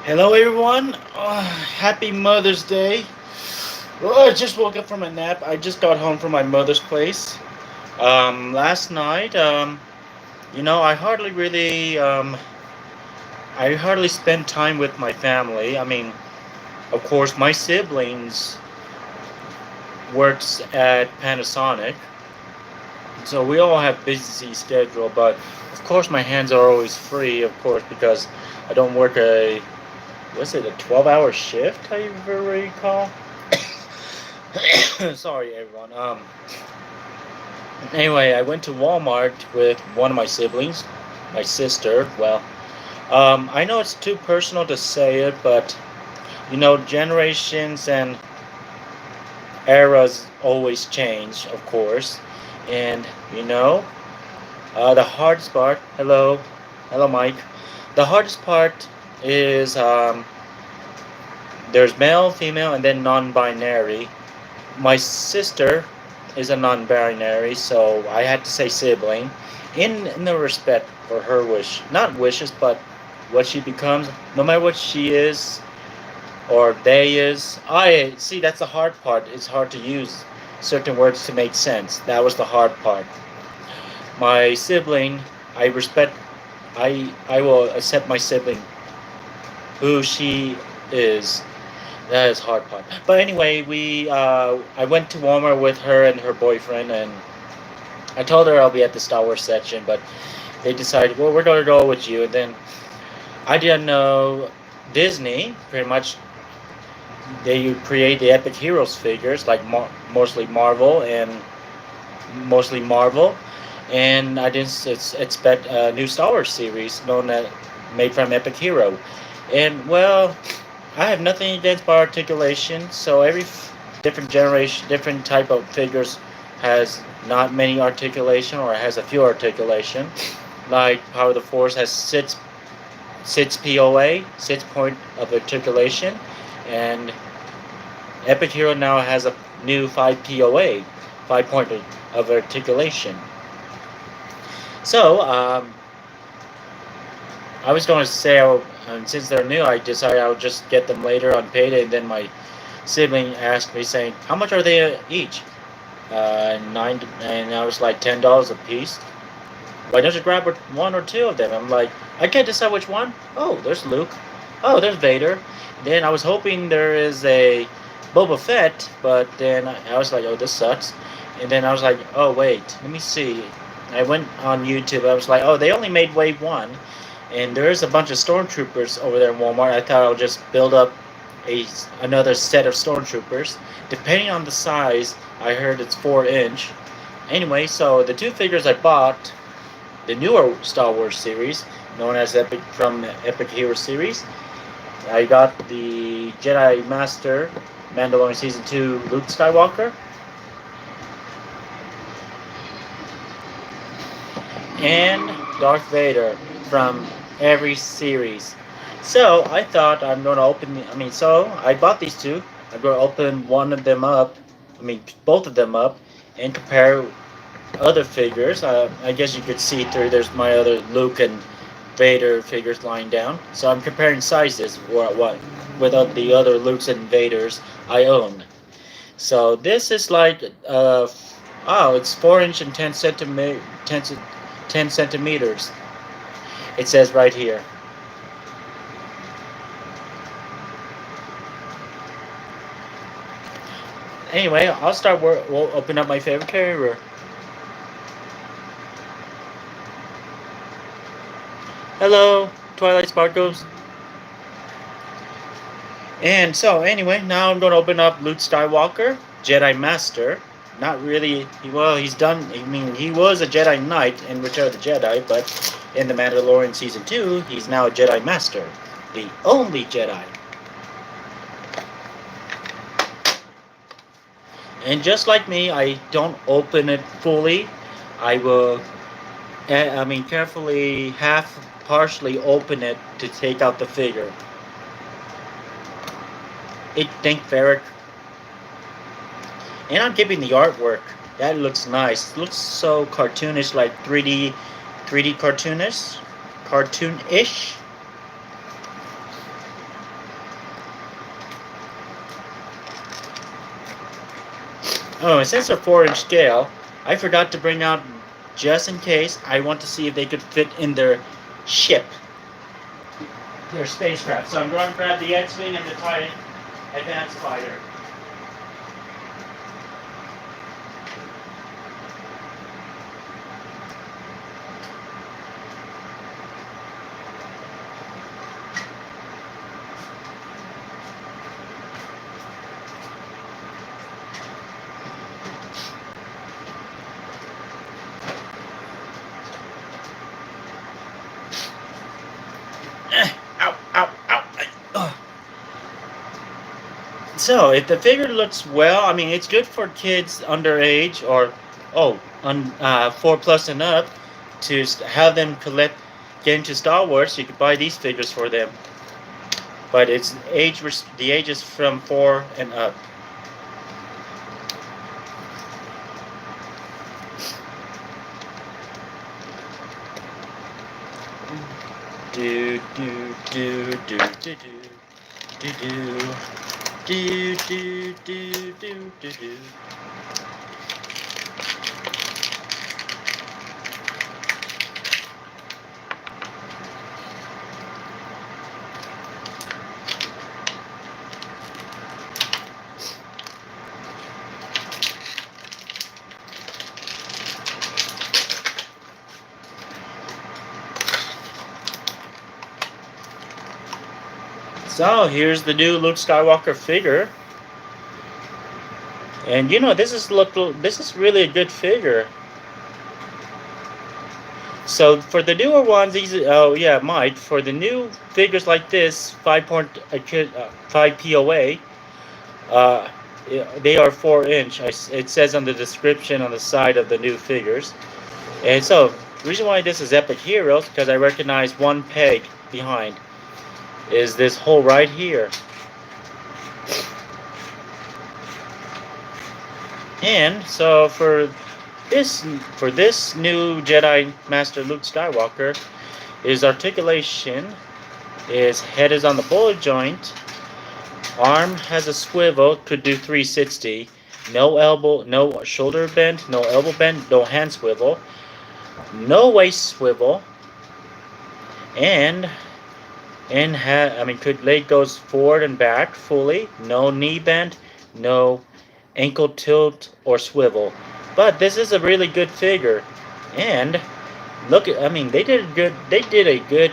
Hello, everyone. Happy Mother's Day. Well, I just woke up from a nap. I just got home from my mother's place. Last night, I hardly spent time with my family. I mean, of course, my siblings works at Panasonic, so we all have busy schedule. But of course, my hands are always free. Of course, because I don't work was it a 12-hour shift? I recall. Sorry, everyone. Anyway, I went to Walmart with one of my siblings, my sister. Well, I know it's too personal to say it, but generations and eras always change, of course. And the hardest part. Hello, Mike. The hardest part is there's male, female, and then non-binary. My sister is a non-binary, so I had to say sibling, in the respect for her not wishes, but what she becomes. No matter what she is or they is, I see that's the hard part. It's hard to use certain words to make sense. That was the hard part. My sibling, I respect. I will accept my sibling, who she is. That is hard part. But anyway, we I went to Walmart with her and her boyfriend, and I told her I'll be at the Star Wars section, but they decided, well, we're gonna go with you. And then I didn't know Disney. Pretty much, they create the Epic Heroes figures, like mostly Marvel, and I didn't expect a new Star Wars series known as made from Epic Hero, and well. I have nothing against bar articulation, so every different generation, different type of figures has not many articulation or has a few articulation. Like Power of the Force has six POA, 6 point of articulation, and Epic Hero now has a new 5 POA, 5 point of articulation. So I was going to say, and since they're new, I decided I would just get them later on payday. And then my sibling asked me, saying, "How much are they each?" Nine, and I was like $10 a piece. Why don't you grab one or two of them? I'm like, I can't decide which one. Oh, there's Luke. Oh, there's Vader. Then I was hoping there is a Boba Fett, but then I was like, oh, this sucks. And then I was like, oh wait, let me see. I went on YouTube. I was like, oh, they only made wave one, and there's a bunch of stormtroopers over there in Walmart. I thought I'll just build up another set of stormtroopers. Depending on the size, I heard it's 4 inch. Anyway, so the two figures I bought, the newer Star Wars series, known as Epic from Epic Hero series. I got the Jedi Master, Mandalorian Season 2 Luke Skywalker, and Darth Vader from every series. So I thought I'm going to so I bought these two. I'm going to open one of them up, both of them up, and compare other figures. I guess you could see through. There's my other Luke and Vader figures lying down. So I'm comparing sizes. What with the other Lukes and Vaders I own. So this is like it's 4 inch and 10 centimeters. It says right here. Anyway, we'll open up my favorite carrier. Hello, Twilight Sparkles. And so, anyway, now I'm going to open up Luke Skywalker, Jedi Master. Not really, he's done, he was a Jedi Knight in Return of the Jedi, but in The Mandalorian Season 2, he's now a Jedi Master. The only Jedi. And just like me, I don't open it fully. I will, carefully partially open it to take out the figure. Thank Ferric. And I'm keeping the artwork. That looks nice. It looks so cartoonish, like 3D cartoonish. Oh, and since they're 4-inch scale, I forgot to bring out just in case. I want to see if they could fit in their ship, their spacecraft. So I'm going to grab the X-wing and the TIE advanced fighter. Ow, ow, ow. So, if the figure looks well, I mean, it's good for kids underage or, 4 plus and up to have them get into Star Wars. You could buy these figures for them. But the age is from 4 and up. Do do do do do do do do do do do do do. So here's the new Luke Skywalker figure, and this is really a good figure. So for the newer ones, for the new figures like this 5 POA, uh, they are 4-inch. It says on the description on the side of the new figures, and so the reason why this is Epic Heroes because I recognize one peg behind. Is this hole right here. And so for this new Jedi Master Luke Skywalker, his articulation, his head is on the bullet joint, arm has a swivel, could do 360, no shoulder bend, no elbow bend, no hand swivel, no waist swivel, and leg goes forward and back fully, no knee bend, no ankle tilt or swivel. But this is a really good figure, and they did a good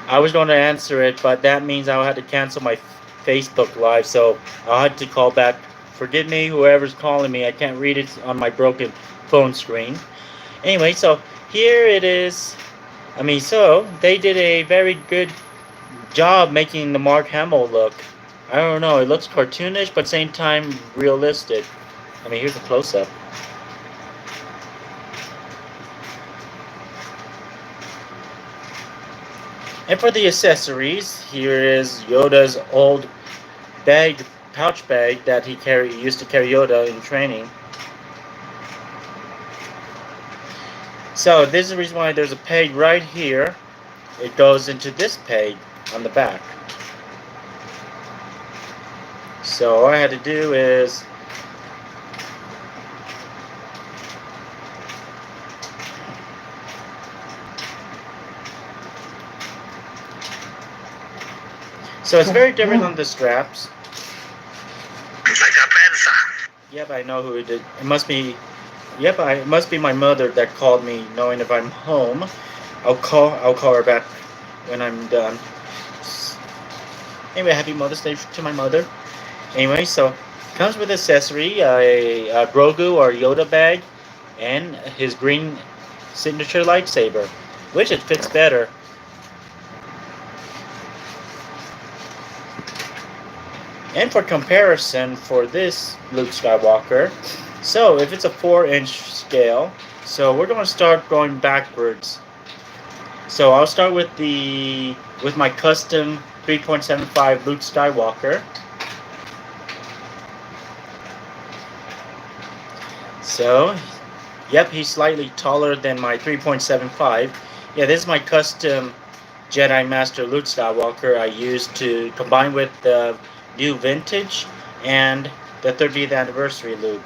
I was going to answer it, but that means I'll have to cancel my Facebook Live, so I'll have to call back. Forgive me, whoever's calling me. I can't read it on my broken phone screen. Anyway, so here it is. So they did a very good job making the Mark Hamill look. I don't know, it looks cartoonish, but same time realistic. Here's a close-up. And for the accessories, here is Yoda's old pouch bag that he used to carry Yoda in training. So this is the reason why there's a peg right here. It goes into this peg on the back. So all I had to do is so it's very different on the straps. Yep, I know who it did. It must be. Yep, it must be my mother that called me, knowing if I'm home. I'll call her back when I'm done. Anyway, happy Mother's Day to my mother. Anyway, so comes with accessory, a Grogu or Yoda bag, and his green signature lightsaber, which it fits better. And for comparison, for this Luke Skywalker, so if it's a 4-inch scale, so we're going to start going backwards. So I'll start with my custom 3.75 Luke Skywalker. So, yep, he's slightly taller than my 3.75. Yeah, this is my custom Jedi Master Luke Skywalker I used to combine with the new vintage and the 30th anniversary Luke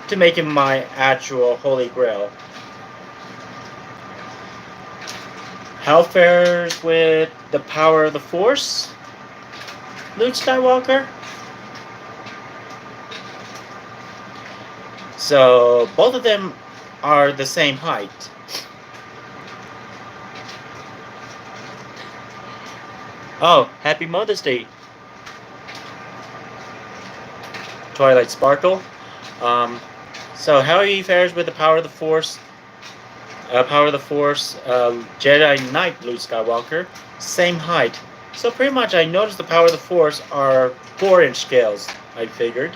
to make him my actual Holy Grail. How fares with the power of the Force, Luke Skywalker? So both of them are the same height. Oh, happy Mother's Day, Twilight Sparkle. So how he fares with the power of the Force? Jedi Knight Luke Skywalker, same height. So pretty much I noticed the power of the Force are 4-inch scales, I figured.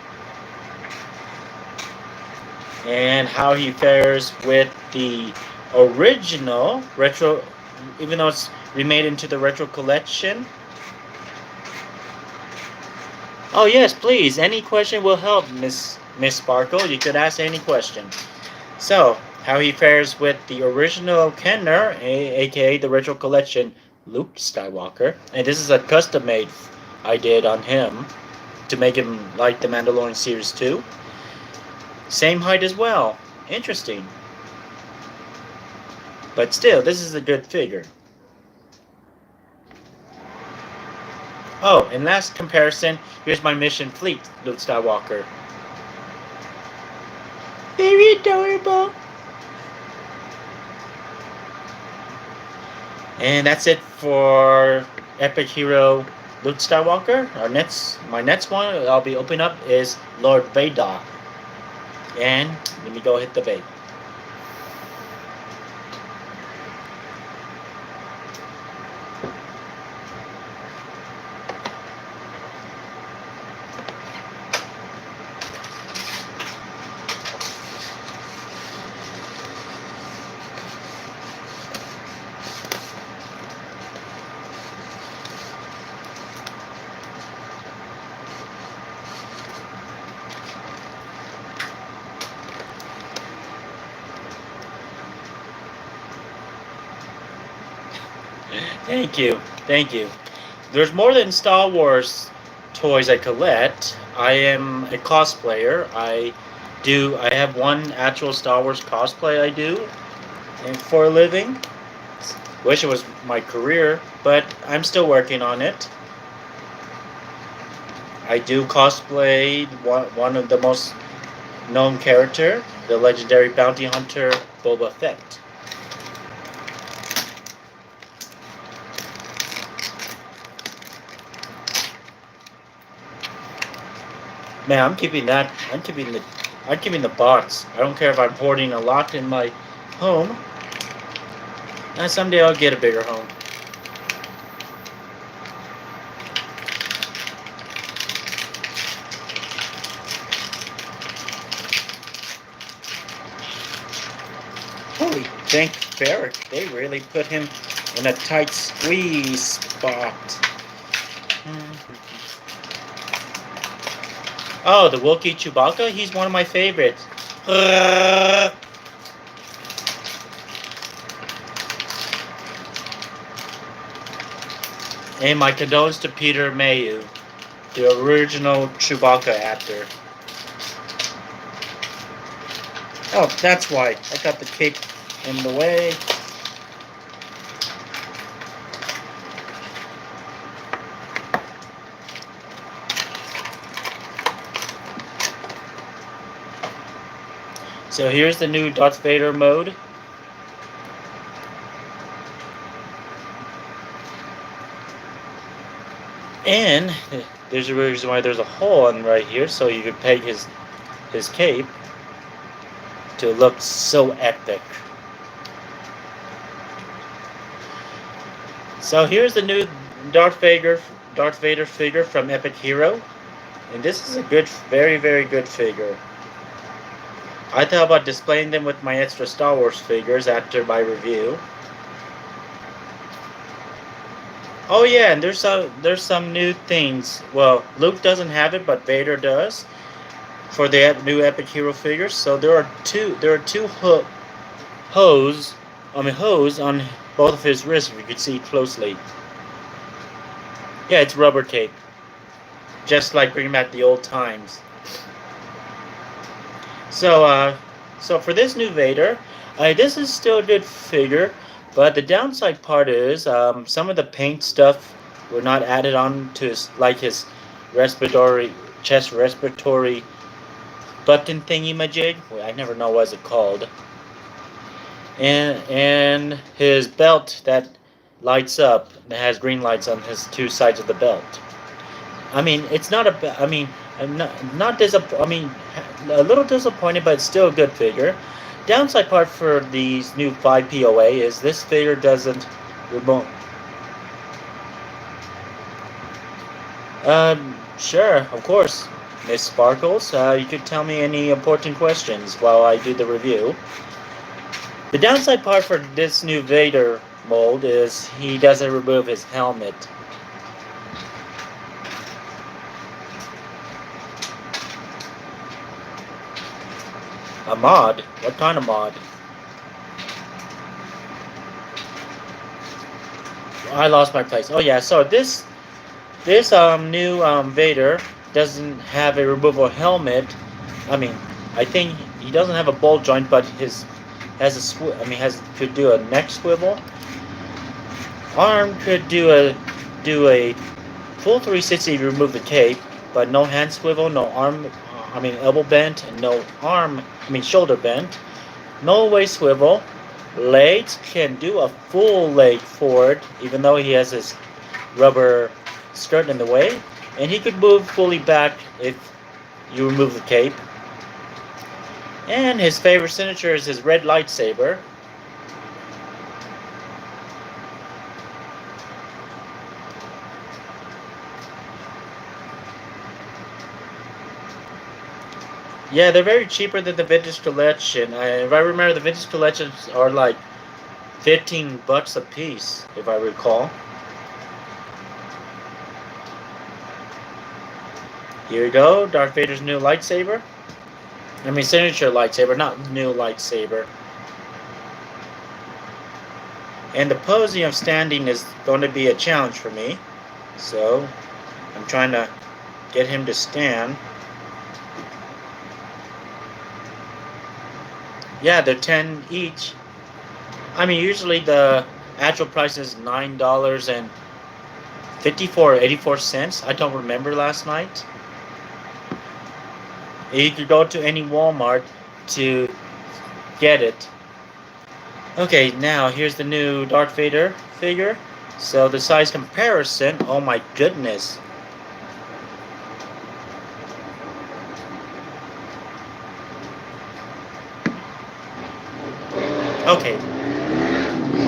And how he fares with the original retro, even though it's remade into the retro collection. Oh yes, please, any question will help, Miss Sparkle. You could ask any question. So, how he fares with the original Kenner, aka the retro collection Luke Skywalker. And this is a custom made I did on him to make him like the Mandalorian Series 2. Same height as well. Interesting. But still, this is a good figure. Oh, and last comparison, here's my Mission Fleet Luke Skywalker. Very adorable. And that's it for Epic Hero Luke Skywalker. My next one I'll be opening up is Lord Vader. And let me go hit the bait. Thank you, thank you. There's more than Star Wars toys I collect. I am a cosplayer. I have one actual Star Wars cosplay I do and for a living. Wish it was my career, but I'm still working on it. I do cosplay one of the most known character, the legendary bounty hunter Boba Fett. Man, I'm keeping the box. I don't care if I'm hoarding a lot in my home. And someday I'll get a bigger home. Holy, thank Barrick. They really put him in a tight squeeze spot. Oh, the Wookiee Chewbacca? He's one of my favorites. And my condolences to Peter Mayhew, the original Chewbacca actor. Oh, that's why. I got the cape in the way. So here's the new Darth Vader mode. And there's a reason why there's a hole in right here, so you can peg his cape to look so epic. So here's the new Darth Vader figure from Epic Hero, and this is a good, very, very good figure. I thought about displaying them with my extra Star Wars figures after my review. Oh yeah, and there's some new things. Well, Luke doesn't have it, but Vader does for the new epic hero figures. So there are two hose on both of his wrists. If you could see closely, yeah, it's rubber tape, just like bringing back the old times. So so for this new Vader, this is still a good figure, but the downside part is some of the paint stuff were not added on to his respiratory chest respiratory button thingy majig. Well, I never know what it called. And his belt that lights up that has green lights on his two sides of the belt. I mean, it's not a. I mean, I'm not I mean, a little disappointed, but it's still a good figure. Downside part for these new 5 POA is this figure doesn't remote. Sure, of course, Miss Sparkles. You could tell me any important questions while I do the review. The downside part for this new Vader mold is he doesn't remove his helmet. A mod? What kind of mod? I lost my place. Oh yeah, so this new Vader doesn't have a removable helmet. I mean, I think he doesn't have a ball joint, but his has could do a neck swivel. Arm could do a full 360 to remove the cape, but no hand swivel, no arm. Elbow bent, and no arm. Shoulder bent. No waist swivel. Legs can do a full leg forward, even though he has his rubber skirt in the way, and he could move fully back if you remove the cape. And his favorite signature is his red lightsaber. Yeah, they're very cheaper than the vintage collection. If I remember, the vintage collections are like $15 a piece, if I recall. Here we go, Darth Vader's new lightsaber. Signature lightsaber, not new lightsaber. And the posing of standing is going to be a challenge for me. So, I'm trying to get him to stand. Yeah, they're 10 each. Usually the actual price is $9.84. I don't remember last night. You could go to any Walmart to get it. Okay, now here's the new Darth Vader figure. So the size comparison, oh my goodness. Okay,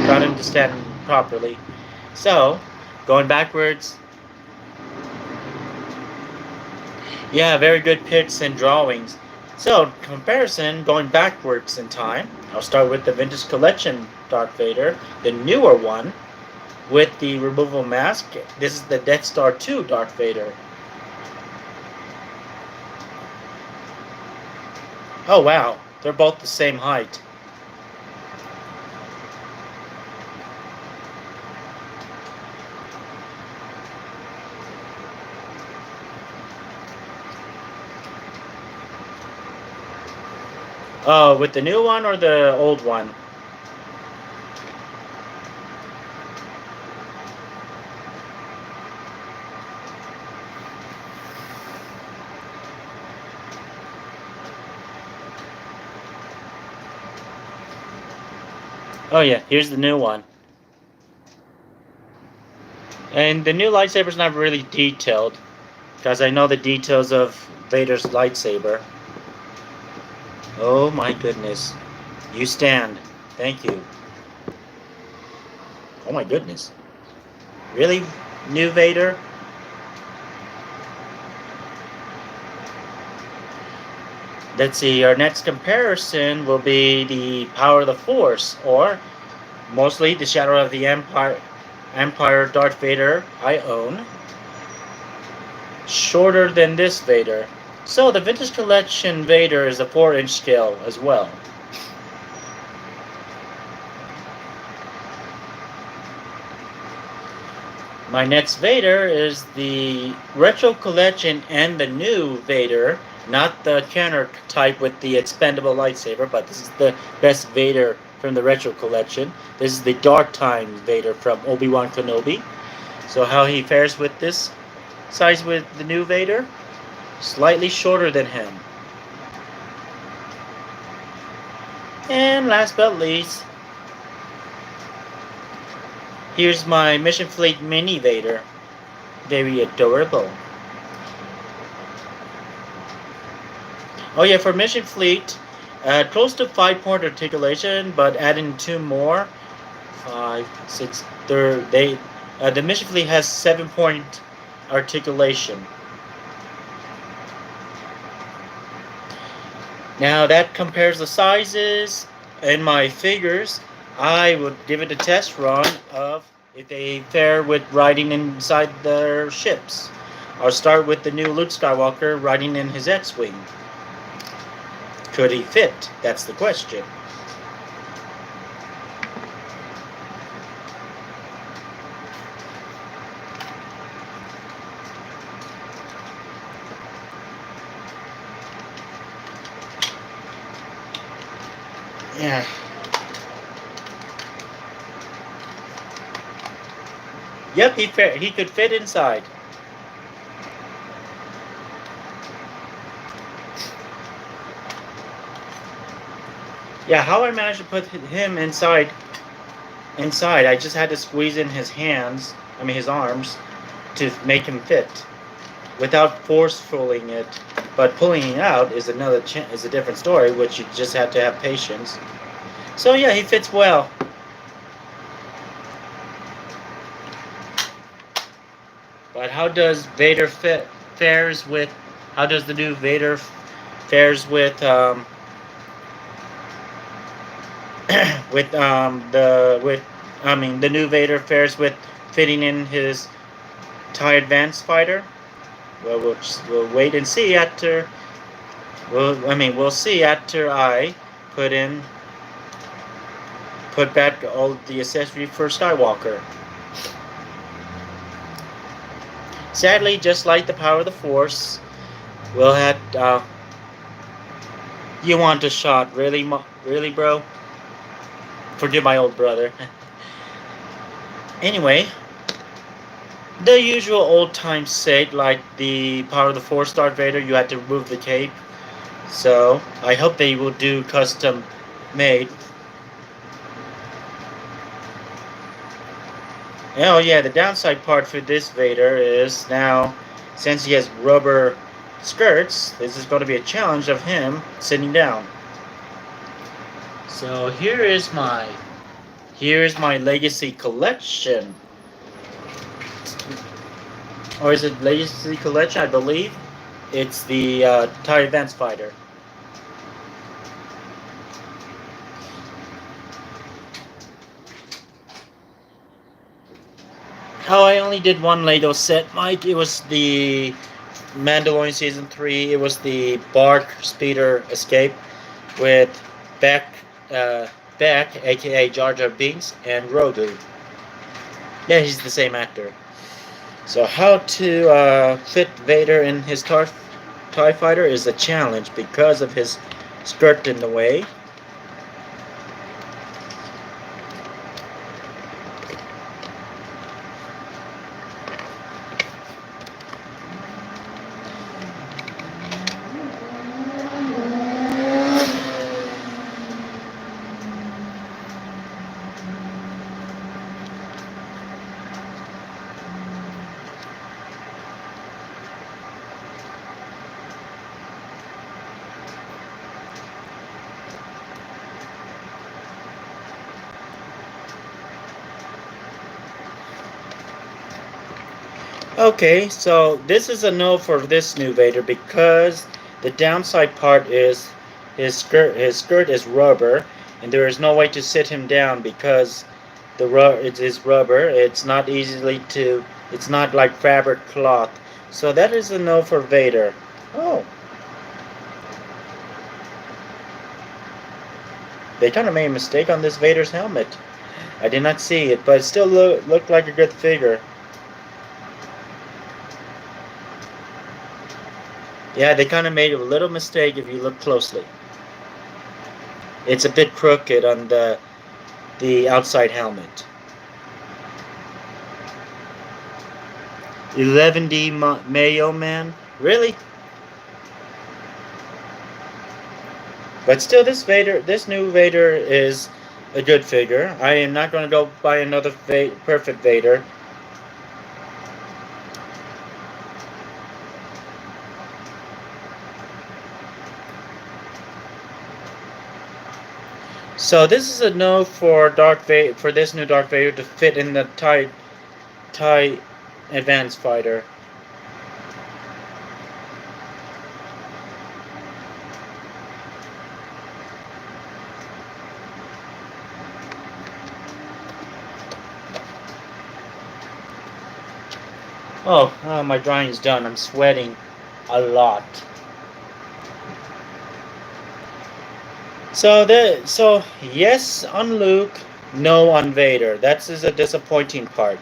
got him to stand properly. So, going backwards. Yeah, very good pics and drawings. So, comparison going backwards in time. I'll start with the Vintage Collection Darth Vader, the newer one with the removable mask. This is the Death Star 2 Darth Vader. Oh wow, they're both the same height. Oh, with the new one or the old one? Oh yeah, here's the new one. And the new lightsaber's not really detailed, because I know the details of Vader's lightsaber. Oh my goodness. You stand. Thank you. Oh my goodness. Really? New Vader? Let's see, our next comparison will be the Power of the Force, or mostly the Shadow of the Empire. Empire Darth Vader I own. Shorter than this Vader. So the Vintage Collection Vader is a 4-inch scale as well. My next Vader is the Retro Collection and the new Vader, not the Kenner type with the expendable lightsaber, but this is the best Vader from the Retro Collection. This is the Dark Time Vader from Obi-Wan Kenobi. So how he fares with this size with the new Vader? Slightly shorter than him. And last but least, here's my Mission Fleet Mini Vader. Very adorable. Oh yeah, for Mission Fleet, close to 5-point articulation, but adding 2 more. 5, 6, the Mission Fleet has 7-point articulation. Now that compares the sizes in my figures. I would give it a test run of if they fare with riding inside their ships. I'll start with the new Luke Skywalker riding in his X-Wing. Could he fit? That's the question. Yeah. Yep, he could fit inside. Yeah, how I managed to put him inside, I just had to squeeze in his his arms, to make him fit, without forcefulling it. But pulling it out is is a different story, which you just have to have patience. So yeah, he fits well. But how does Vader fares with? How does the new Vader fares with the new Vader fares with fitting in his TIE Advanced fighter? Well, we'll wait and see after. We'll see after I put back all the accessories for Skywalker. Sadly, just like the power of the Force, we'll have. You want a shot, really, really, bro? Forgive my old brother. Anyway, the usual old-time sake, like the Power of the Force Darth Vader, you had to remove the cape. So, I hope they will do custom made. Oh yeah, the downside part for this Vader is now, since he has rubber skirts, this is going to be a challenge of him sitting down. So here's my Legacy Collection. Or is it Legacy Collection? I believe it's the TIE Advanced Fighter. Oh, I only did one Lego set, Mike. It was the Mandalorian Season 3. It was the Bark Speeder Escape with Beck, aka Jar Jar Binks, and Grogu. Yeah, he's the same actor. So how to fit Vader in his TIE Fighter is a challenge because of his skirt in the way. Okay, so this is a no for this new Vader because the downside part is his skirt is rubber, and there is no way to sit him down because It is rubber. It's not easily to. It's not like fabric cloth. So that is a no for Vader. Oh, they kind of made a mistake on this Vader's helmet. I did not see it, but it still looked like a good figure. Yeah, they kind of made a little mistake if you look closely. It's a bit crooked on the outside helmet. 11D Mayo Man? Really? But still, this new Vader is a good figure. I am not going to go buy another perfect Vader. So this is a no for this new Darth Vader to fit in the TIE Advanced Fighter. Oh, my drawing is done. I'm sweating a lot. So yes on Luke, no on Vader. That is a disappointing part.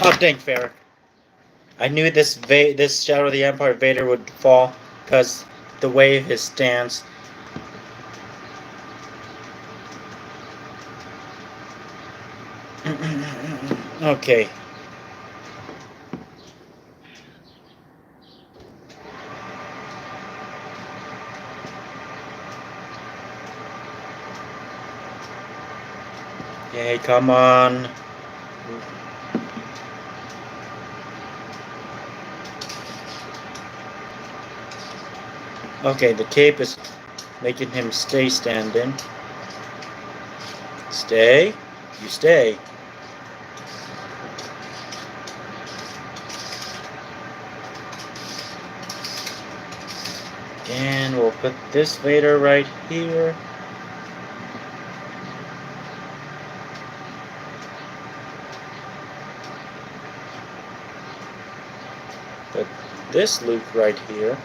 Oh, dang, Farrah. I knew this Shadow of the Empire Vader would fall because the way of his stance. Okay. Yay, come on. Okay, the cape is making him stay standing. Stay. You stay. And we'll put this Vader right here. Put this Luke right here.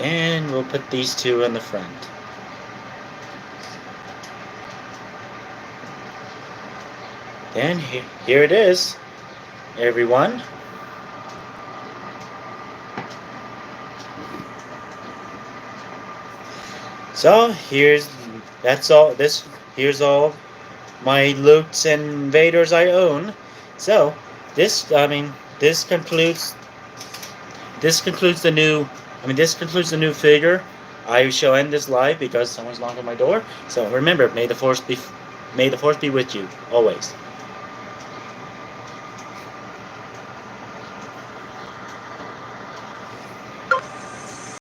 And we'll put these two in the front. And here it is, everyone. So here's all my Lukes and Vaders I own. So this concludes the new figure. I shall end this live because someone's knocking on my door. So remember, may the force be with you always.